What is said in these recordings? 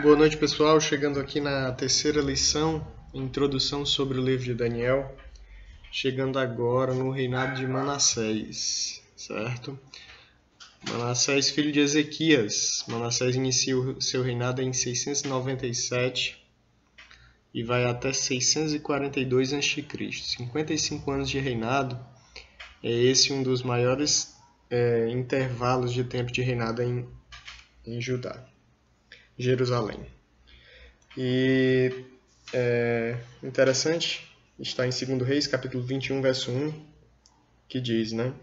Boa noite, pessoal. Chegando aqui na terceira lição, introdução sobre o livro de Daniel. Chegando agora no reinado de Manassés, certo? Manassés, filho de Ezequias. Manassés inicia o seu reinado em 697 e vai até 642 a.C. 55 anos de reinado. É esse um dos maiores intervalos de tempo de reinado em Judá. Jerusalém. E interessante, está em 2 Reis, capítulo 21, verso 1, que diz, né?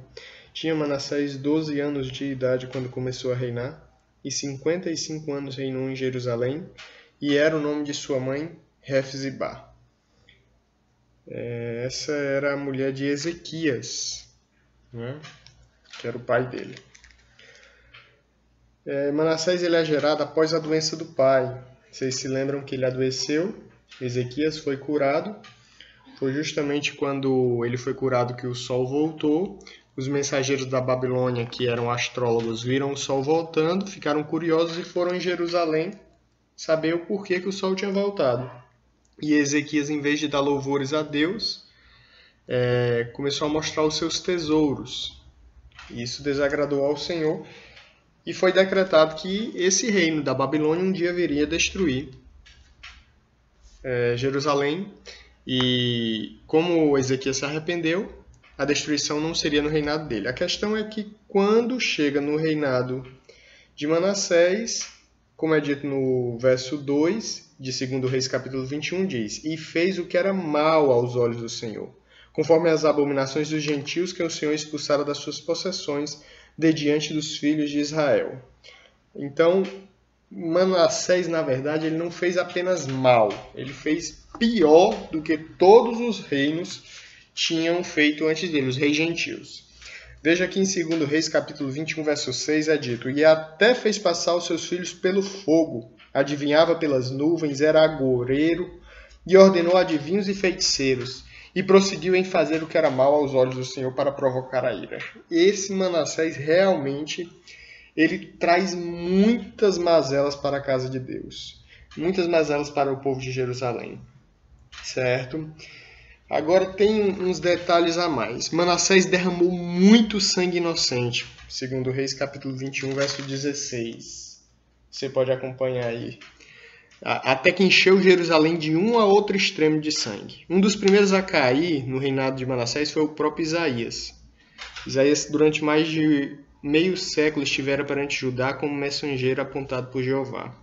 Tinha Manassés 12 anos de idade quando começou a reinar, e 55 anos reinou em Jerusalém, e era o nome de sua mãe, Hefzibá. Essa era a mulher de Ezequias, né? Que era o pai dele. Manassés ele é gerado após a doença do pai. Vocês se lembram que ele adoeceu? Ezequias foi curado. Foi justamente quando ele foi curado que o sol voltou. Os mensageiros da Babilônia, que eram astrólogos, viram o sol voltando, ficaram curiosos e foram em Jerusalém saber o porquê que o sol tinha voltado. E Ezequias, em vez de dar louvores a Deus, começou a mostrar os seus tesouros. Isso desagradou ao Senhor. E foi decretado que esse reino da Babilônia um dia viria destruir Jerusalém. E como Ezequias se arrependeu, a destruição não seria no reinado dele. A questão é que quando chega no reinado de Manassés, como é dito no verso 2 de 2 Reis capítulo 21, diz: E fez o que era mal aos olhos do Senhor, conforme as abominações dos gentios que o Senhor expulsara das suas possessões, de diante dos filhos de Israel. Então, Manassés, na verdade, ele não fez apenas mal, ele fez pior do que todos os reinos tinham feito antes dele, os reis gentios. Veja aqui em 2 Reis, capítulo 21, verso 6, é dito: E até fez passar os seus filhos pelo fogo, adivinhava pelas nuvens, era agoureiro, e ordenou adivinhos e feiticeiros, e prosseguiu em fazer o que era mal aos olhos do Senhor para provocar a ira. Esse Manassés realmente, ele traz muitas mazelas para a casa de Deus. Muitas mazelas para o povo de Jerusalém. Certo? Agora tem uns detalhes a mais. Manassés derramou muito sangue inocente. 2 Reis capítulo 21, verso 16. Você pode acompanhar aí. Até que encheu Jerusalém de um a outro extremo de sangue. Um dos primeiros a cair no reinado de Manassés foi o próprio Isaías. Isaías, durante mais de meio século, estivera perante Judá como mensageiro apontado por Jeová.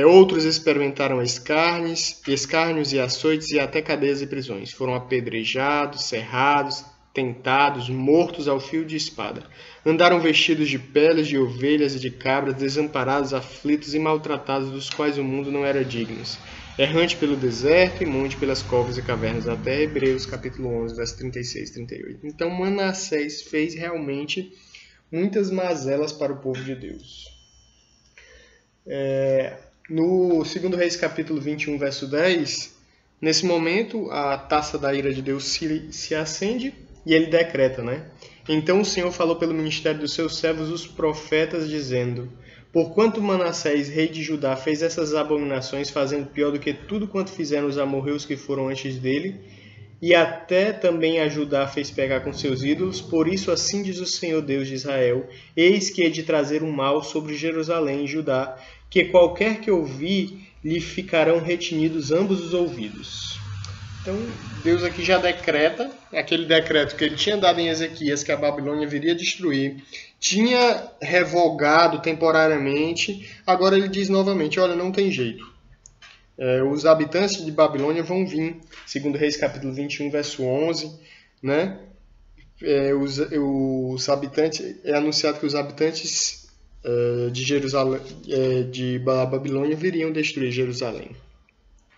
Outros experimentaram escárnios e açoites e até cadeias e prisões. Foram apedrejados, serrados, tentados, mortos ao fio de espada. Andaram vestidos de peles de ovelhas e de cabras, desamparados, aflitos e maltratados, dos quais o mundo não era digno. Errante pelo deserto e monte pelas covas e cavernas, até Hebreus capítulo 11, verso 36 e 38. Então Manassés fez realmente muitas mazelas para o povo de Deus. No 2 Reis capítulo 21, verso 10, nesse momento a taça da ira de Deus se acende e ele decreta, né? Então o Senhor falou pelo ministério dos seus servos, os profetas, dizendo: Porquanto Manassés, rei de Judá, fez essas abominações, fazendo pior do que tudo quanto fizeram os amorreus que foram antes dele, e até também a Judá fez pecar com seus ídolos, por isso assim diz o Senhor Deus de Israel: Eis que hei de trazer um mal sobre Jerusalém e Judá, que qualquer que ouvir, lhe ficarão retinidos ambos os ouvidos. Então, Deus aqui já decreta, aquele decreto que ele tinha dado em Ezequias, que a Babilônia viria destruir, tinha revogado temporariamente, agora ele diz novamente: olha, não tem jeito. Os habitantes de Babilônia vão vir, 2 Reis capítulo 21, verso 11, né? Os habitantes, é anunciado que os habitantes de Jerusalém, de Babilônia viriam destruir Jerusalém,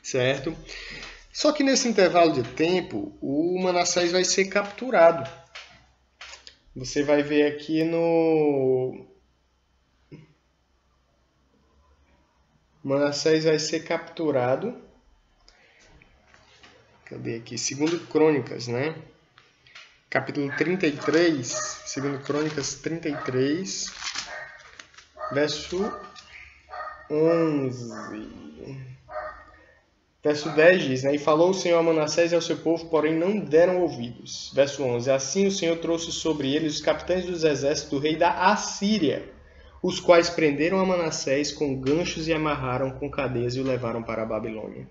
certo? Só que nesse intervalo de tempo, o Manassés vai ser capturado. Você vai ver aqui no... Manassés vai ser capturado. Cadê aqui? 2 Crônicas, né? Capítulo 33, 2 Crônicas 33, verso 11. Verso 10 diz, né? E falou o Senhor a Manassés e ao seu povo, porém não deram ouvidos. Verso 11. Assim o Senhor trouxe sobre eles os capitães dos exércitos do rei da Assíria, os quais prenderam a Manassés com ganchos e amarraram com cadeias e o levaram para a Babilônia.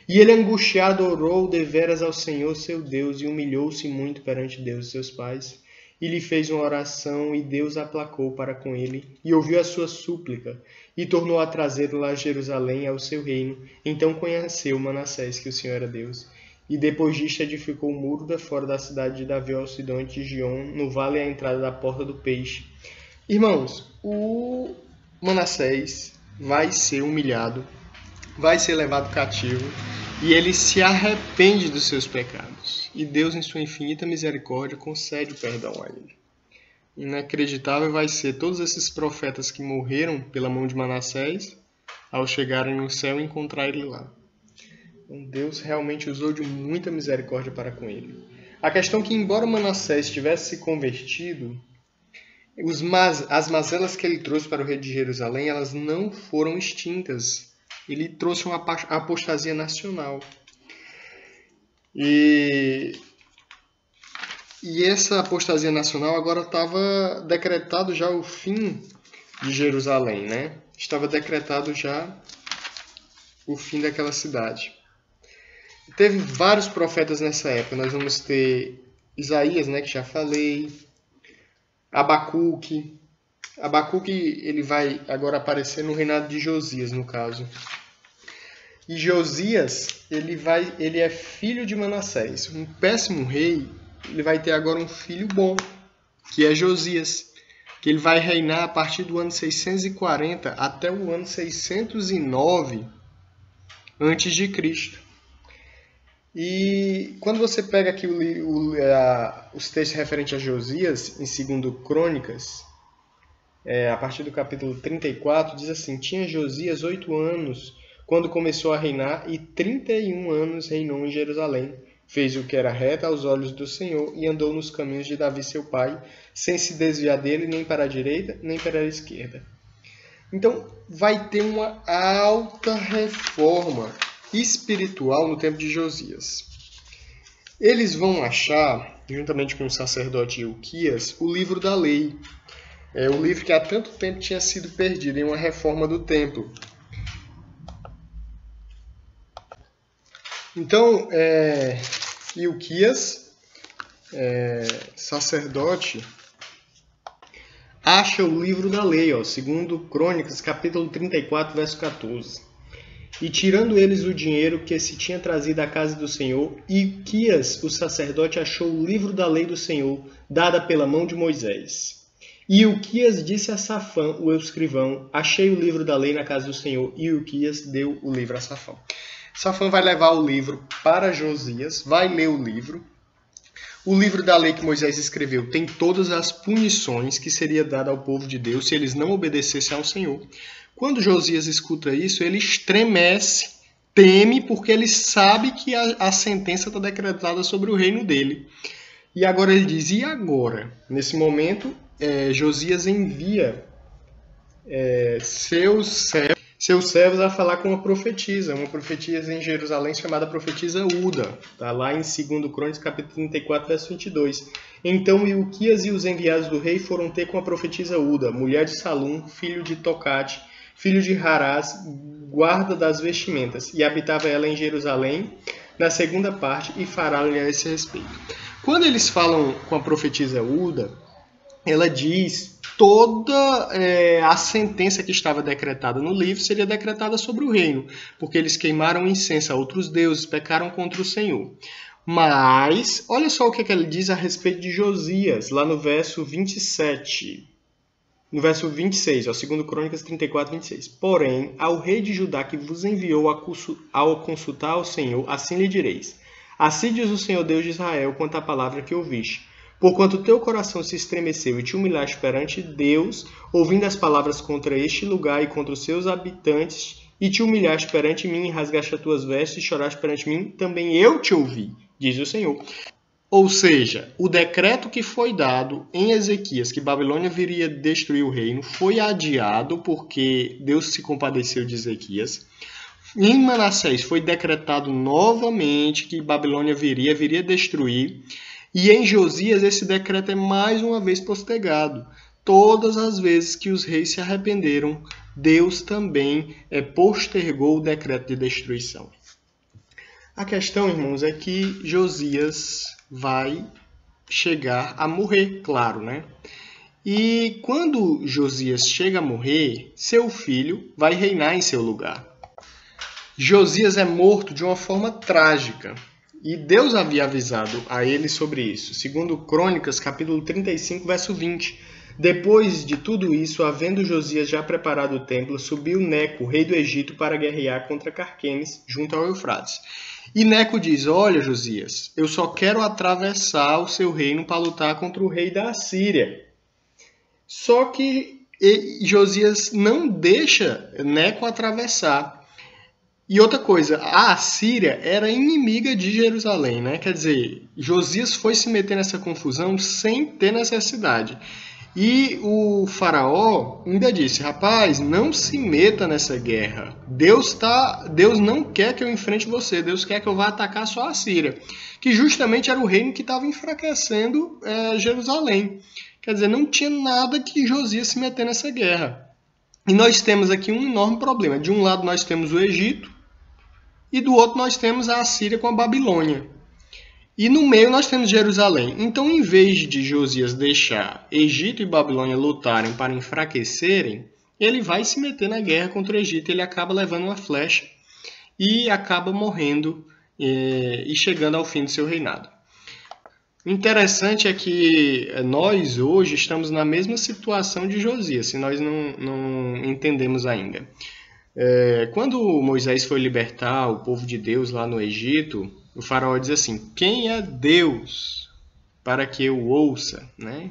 E ele, angustiado, orou deveras ao Senhor seu Deus e humilhou-se muito perante Deus e seus pais. E lhe fez uma oração, e Deus aplacou para com ele, e ouviu a sua súplica, e tornou a trazê-lo a Jerusalém, ao seu reino. Então conheceu Manassés que o Senhor era Deus. E depois disto edificou o muro da fora da cidade de Davi ao ocidente de Gion, no vale à entrada da porta do peixe. Irmãos, o Manassés vai ser humilhado, vai ser levado cativo, e ele se arrepende dos seus pecados. E Deus, em sua infinita misericórdia, concede o perdão a ele. Inacreditável vai ser todos esses profetas que morreram pela mão de Manassés, ao chegarem no céu e encontrar ele lá. Então, Deus realmente usou de muita misericórdia para com ele. A questão é que, embora Manassés tivesse se convertido, as mazelas que ele trouxe para o rei de Jerusalém, elas não foram extintas. Ele trouxe uma apostasia nacional. E essa apostasia nacional agora estava decretado já o fim de Jerusalém, né? Estava decretado já o fim daquela cidade. Teve vários profetas nessa época. Nós vamos ter Isaías, né, que já falei, Abacuque. Abacuque, ele vai agora aparecer no reinado de Josias, no caso. E Josias, ele é filho de Manassés. Um péssimo rei, ele vai ter agora um filho bom, que é Josias, que ele vai reinar a partir do ano 640 até o ano 609 a.C. E quando você pega aqui os textos referentes a Josias, em 2 Crônicas, a partir do capítulo 34, diz assim: tinha Josias 8 anos quando começou a reinar, e 31 anos reinou em Jerusalém. Fez o que era reto aos olhos do Senhor, e andou nos caminhos de Davi seu pai, sem se desviar dele nem para a direita, nem para a esquerda. Então, vai ter uma alta reforma espiritual no tempo de Josias. Eles vão achar, juntamente com o sacerdote Ilquias, o livro da lei. O livro que há tanto tempo tinha sido perdido em uma reforma do templo. Então, Ilquias, sacerdote, acha o livro da lei, 2 Crônicas, capítulo 34, verso 14. E tirando eles o dinheiro que se tinha trazido à casa do Senhor, Ilquias, o sacerdote, achou o livro da lei do Senhor, dada pela mão de Moisés. E Ilquias disse a Safã, o escrivão: achei o livro da lei na casa do Senhor. E Ilquias deu o livro a Safã. Safã vai levar o livro para Josias, vai ler o livro. O livro da lei que Moisés escreveu tem todas as punições que seria dada ao povo de Deus se eles não obedecessem ao Senhor. Quando Josias escuta isso, ele estremece, teme, porque ele sabe que a sentença está decretada sobre o reino dele. E agora ele diz: e agora? Nesse momento, Josias envia seus servos a falar com uma profetisa em Jerusalém chamada profetisa Uda. Está lá em 2 Crônicas, capítulo 34, verso 22. Então Ilquias e os enviados do rei foram ter com a profetisa Uda, mulher de Salum, filho de Tocate, filho de Harás, guarda das vestimentas, e habitava ela em Jerusalém, na segunda parte, e falaram-lhe a esse respeito. Quando eles falam com a profetisa Uda, ela diz toda a sentença que estava decretada no livro seria decretada sobre o reino, porque eles queimaram incenso a outros deuses, pecaram contra o Senhor. Mas, olha só o que ele diz a respeito de Josias, lá no verso 27. No verso 26, 2 Crônicas 34, 26. Porém, ao rei de Judá que vos enviou ao consultar ao Senhor, assim lhe direis: assim diz o Senhor Deus de Israel, quanto à palavra que ouviste. Porquanto o teu coração se estremeceu e te humilhaste perante Deus, ouvindo as palavras contra este lugar e contra os seus habitantes, e te humilhaste perante mim, e rasgaste as tuas vestes, e choraste perante mim, também eu te ouvi, diz o Senhor. Ou seja, o decreto que foi dado em Ezequias, que Babilônia viria destruir o reino, foi adiado porque Deus se compadeceu de Ezequias. Em Manassés foi decretado novamente que Babilônia viria destruir. E em Josias esse decreto é mais uma vez postergado. Todas as vezes que os reis se arrependeram, Deus também postergou o decreto de destruição. A questão, irmãos, é que Josias vai chegar a morrer, claro, né? E quando Josias chega a morrer, seu filho vai reinar em seu lugar. Josias é morto de uma forma trágica. E Deus havia avisado a ele sobre isso. Segundo Crônicas, capítulo 35, verso 20. Depois de tudo isso, havendo Josias já preparado o templo, subiu Neco, rei do Egito, para guerrear contra Carquemes, junto ao Eufrates. E Neco diz: olha, Josias, eu só quero atravessar o seu reino para lutar contra o rei da Assíria. Só que Josias não deixa Neco atravessar. E outra coisa, a Assíria era inimiga de Jerusalém, né? Quer dizer, Josias foi se meter nessa confusão sem ter necessidade. E o faraó ainda disse: rapaz, não se meta nessa guerra. Deus não quer que eu enfrente você. Deus quer que eu vá atacar só a Síria, que justamente era o reino que estava enfraquecendo Jerusalém. Quer dizer, não tinha nada que Josias se meter nessa guerra. E nós temos aqui um enorme problema. De um lado nós temos o Egito e do outro nós temos a Assíria com a Babilônia. E no meio nós temos Jerusalém. Então, em vez de Josias deixar Egito e Babilônia lutarem para enfraquecerem, ele vai se meter na guerra contra o Egito. Ele acaba levando uma flecha e acaba morrendo e chegando ao fim do seu reinado. O interessante é que nós hoje estamos na mesma situação de Josias, se nós não entendemos ainda. Quando Moisés foi libertar o povo de Deus lá no Egito, o faraó diz assim: quem é Deus para que eu ouça? Né?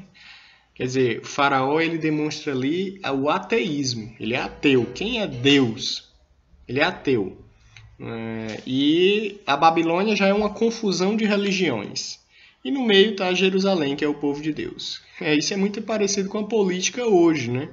Quer dizer, o faraó ele demonstra ali o ateísmo. Ele é ateu. Quem é Deus? Ele é ateu. E a Babilônia já é uma confusão de religiões. E no meio está Jerusalém, que é o povo de Deus. Isso é muito parecido com a política hoje, né?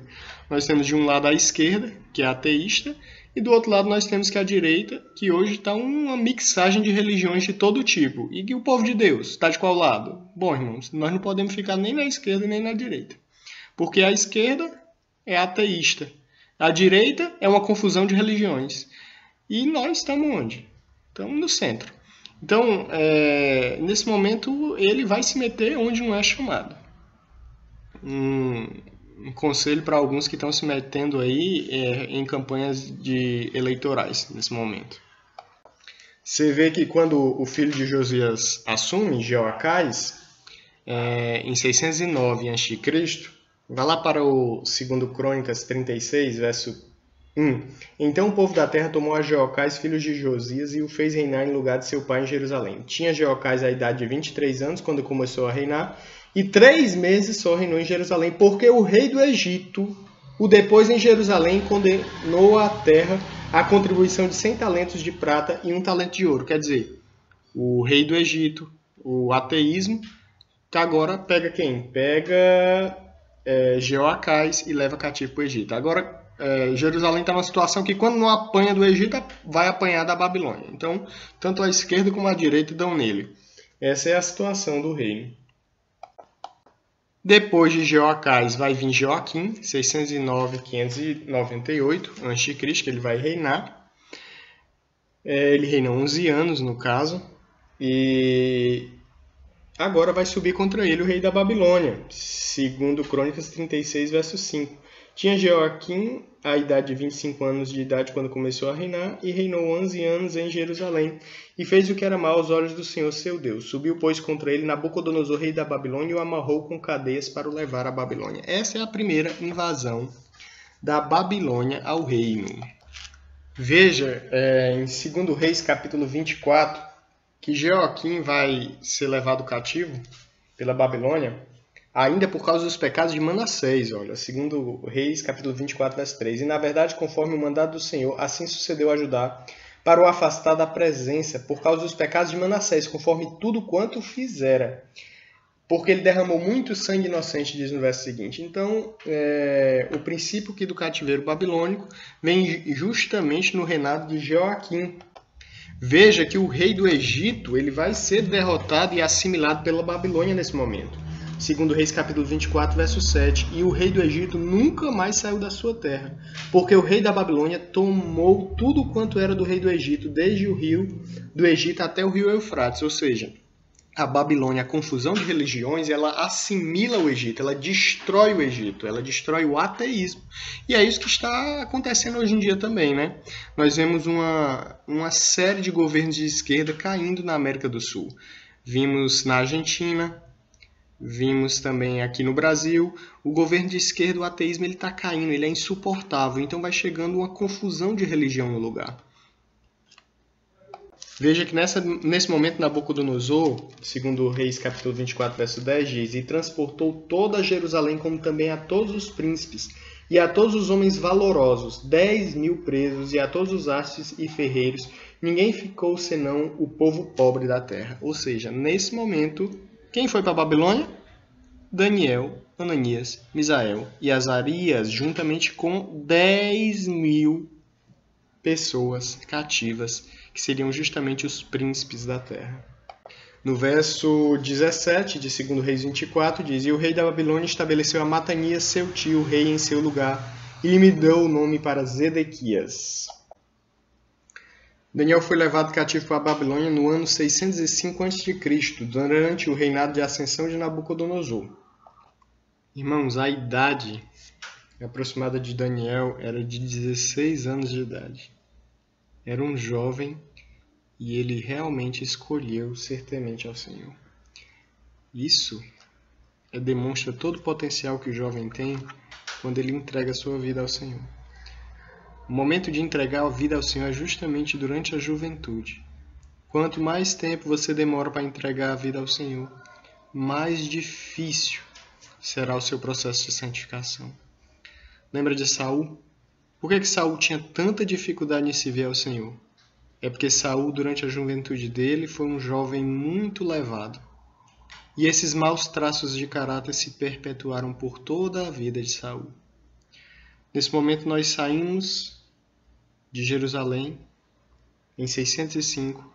Nós temos de um lado a esquerda, que é ateísta, e do outro lado nós temos que a direita, que hoje está uma mixagem de religiões de todo tipo. E o povo de Deus está de qual lado? Bom, irmãos, nós não podemos ficar nem na esquerda nem na direita. Porque a esquerda é ateísta. A direita é uma confusão de religiões. E nós estamos onde? Estamos no centro. Então, nesse momento, ele vai se meter onde não é chamado. Um conselho para alguns que estão se metendo aí em campanhas eleitorais nesse momento. Você vê que quando o filho de Josias assume, Jeoacás, em 609 a.C., vai lá para o 2 Crônicas 36, verso 1. Então o povo da terra tomou a Jeoacás, filho de Josias, e o fez reinar em lugar de seu pai em Jerusalém. Tinha Jeoacás a idade de 23 anos quando começou a reinar, e 3 meses só reinou em Jerusalém, porque o rei do Egito o depôs em Jerusalém e condenou à terra a contribuição de 100 talentos de prata e 1 talento de ouro. Quer dizer, o rei do Egito, o ateísmo, que agora pega quem? Pega Jeoacás e leva cativo para o Egito. Agora, Jerusalém está numa situação que quando não apanha do Egito, vai apanhar da Babilônia. Então, tanto a esquerda como a direita dão nele. Essa é a situação do reino. Depois de Jeoacás vai vir Joaquim, 609 a 598 a.C., que ele vai reinar. Ele reina 11 anos, no caso. E agora vai subir contra ele o rei da Babilônia, segundo Crônicas 36, verso 5. Tinha Joaquim a idade de 25 anos de idade quando começou a reinar, e reinou 11 anos em Jerusalém, e fez o que era mal aos olhos do Senhor seu Deus. Subiu, pois, contra ele Nabucodonosor, rei da Babilônia, e o amarrou com cadeias para o levar à Babilônia. Essa é a primeira invasão da Babilônia ao reino. Veja, em 2 Reis, capítulo 24, que Joaquim vai ser levado cativo pela Babilônia, ainda por causa dos pecados de Manassés, olha, 2 Reis, capítulo 24, verso 3. E, na verdade, conforme o mandado do Senhor, assim sucedeu a Judá, para o afastar da presença, por causa dos pecados de Manassés, conforme tudo quanto fizera. Porque ele derramou muito sangue inocente, diz no verso seguinte. Então, o princípio aqui do cativeiro babilônico vem justamente no reinado de Jeoaquim. Veja que o rei do Egito ele vai ser derrotado e assimilado pela Babilônia nesse momento. Segundo Reis capítulo 24, verso 7. E o rei do Egito nunca mais saiu da sua terra, porque o rei da Babilônia tomou tudo quanto era do rei do Egito, desde o rio do Egito até o rio Eufrates. Ou seja, a Babilônia, a confusão de religiões, ela assimila o Egito, ela destrói o Egito, ela destrói o ateísmo. E é isso que está acontecendo hoje em dia também, né? Nós vemos uma série de governos de esquerda caindo na América do Sul. Vimos na Argentina, vimos também aqui no Brasil. O governo de esquerda, o ateísmo, ele está caindo, ele é insuportável. Então vai chegando uma confusão de religião no lugar. Veja que nesse momento Nabucodonosor, segundo Reis capítulo 24, verso 10, diz: E transportou toda Jerusalém, como também a todos os príncipes, e a todos os homens valorosos, 10.000 presos, e a todos os artes e ferreiros. Ninguém ficou senão o povo pobre da terra. Ou seja, nesse momento, quem foi para a Babilônia? Daniel, Ananias, Misael e Azarias, juntamente com 10.000 pessoas cativas, que seriam justamente os príncipes da terra. No verso 17 de 2 Reis 24 diz: E o rei da Babilônia estabeleceu a Matanias, seu tio, rei em seu lugar, e lhe deu o nome para Zedequias. Daniel foi levado cativo para a Babilônia no ano 605 a.C., durante o reinado de ascensão de Nabucodonosor. Irmãos, a idade aproximada de Daniel era de 16 anos de idade. Era um jovem e ele realmente escolheu ser temente ao Senhor. Isso demonstra todo o potencial que o jovem tem quando ele entrega a sua vida ao Senhor. O momento de entregar a vida ao Senhor é justamente durante a juventude. Quanto mais tempo você demora para entregar a vida ao Senhor, mais difícil será o seu processo de santificação. Lembra de Saul? Por que Saul tinha tanta dificuldade em se ver ao Senhor? É porque Saul, durante a juventude dele, foi um jovem muito levado. E esses maus traços de caráter se perpetuaram por toda a vida de Saul. Nesse momento nós saímos de Jerusalém em 605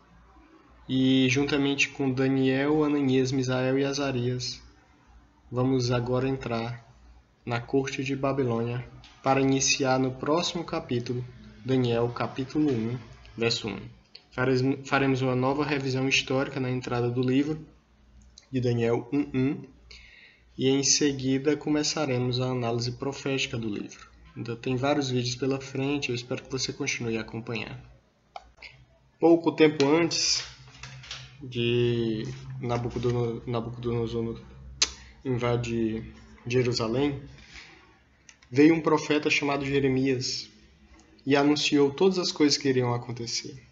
e juntamente com Daniel, Ananias, Misael e Azarias, vamos agora entrar na corte de Babilônia para iniciar no próximo capítulo, Daniel capítulo 1, verso 1. Faremos uma nova revisão histórica na entrada do livro de Daniel 1:1 e em seguida começaremos a análise profética do livro. Ainda tem vários vídeos pela frente, eu espero que você continue a acompanhar. Pouco tempo antes de Nabucodonosor invadir Jerusalém, veio um profeta chamado Jeremias e anunciou todas as coisas que iriam acontecer.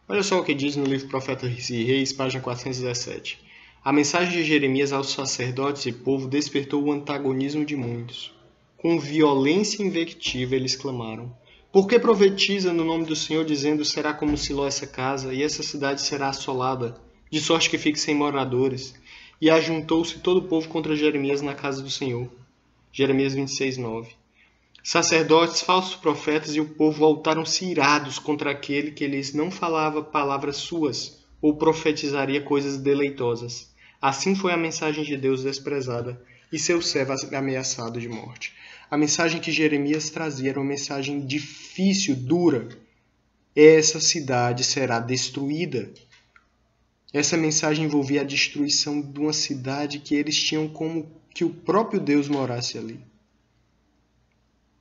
Olha só o que diz no livro Profetas e Reis, página 417. A mensagem de Jeremias aos sacerdotes e povo despertou o antagonismo de muitos. Com violência invectiva eles clamaram: Por que profetiza no nome do Senhor, dizendo: será como Siló essa casa, e essa cidade será assolada, de sorte que fique sem moradores? E ajuntou-se todo o povo contra Jeremias na casa do Senhor. Jeremias 26:9. Sacerdotes, falsos profetas e o povo voltaram-se irados contra aquele que lhes não falava palavras suas ou profetizaria coisas deleitosas. Assim foi a mensagem de Deus desprezada e seu servo ameaçado de morte. A mensagem que Jeremias trazia era uma mensagem difícil, dura. Essa cidade será destruída. Essa mensagem envolvia a destruição de uma cidade que eles tinham como que o próprio Deus morasse ali.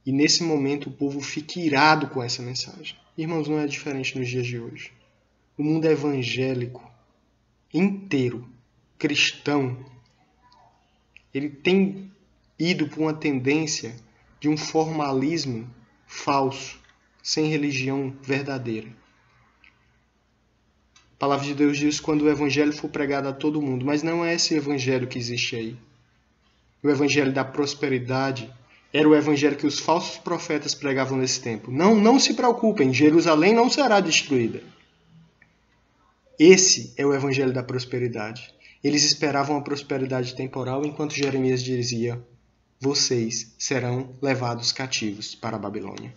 E nesse momento o povo fica irado com essa mensagem. Irmãos, não é diferente nos dias de hoje. O mundo evangélico inteiro, cristão, ele tem ido por uma tendência de um formalismo falso, sem religião verdadeira. A palavra de Deus diz quando o evangelho for pregado a todo mundo, mas não é esse evangelho que existe aí. O evangelho da prosperidade era o evangelho que os falsos profetas pregavam nesse tempo. Não se preocupem, Jerusalém não será destruída. Esse é o evangelho da prosperidade. Eles esperavam a prosperidade temporal, enquanto Jeremias dizia: vocês serão levados cativos para a Babilônia.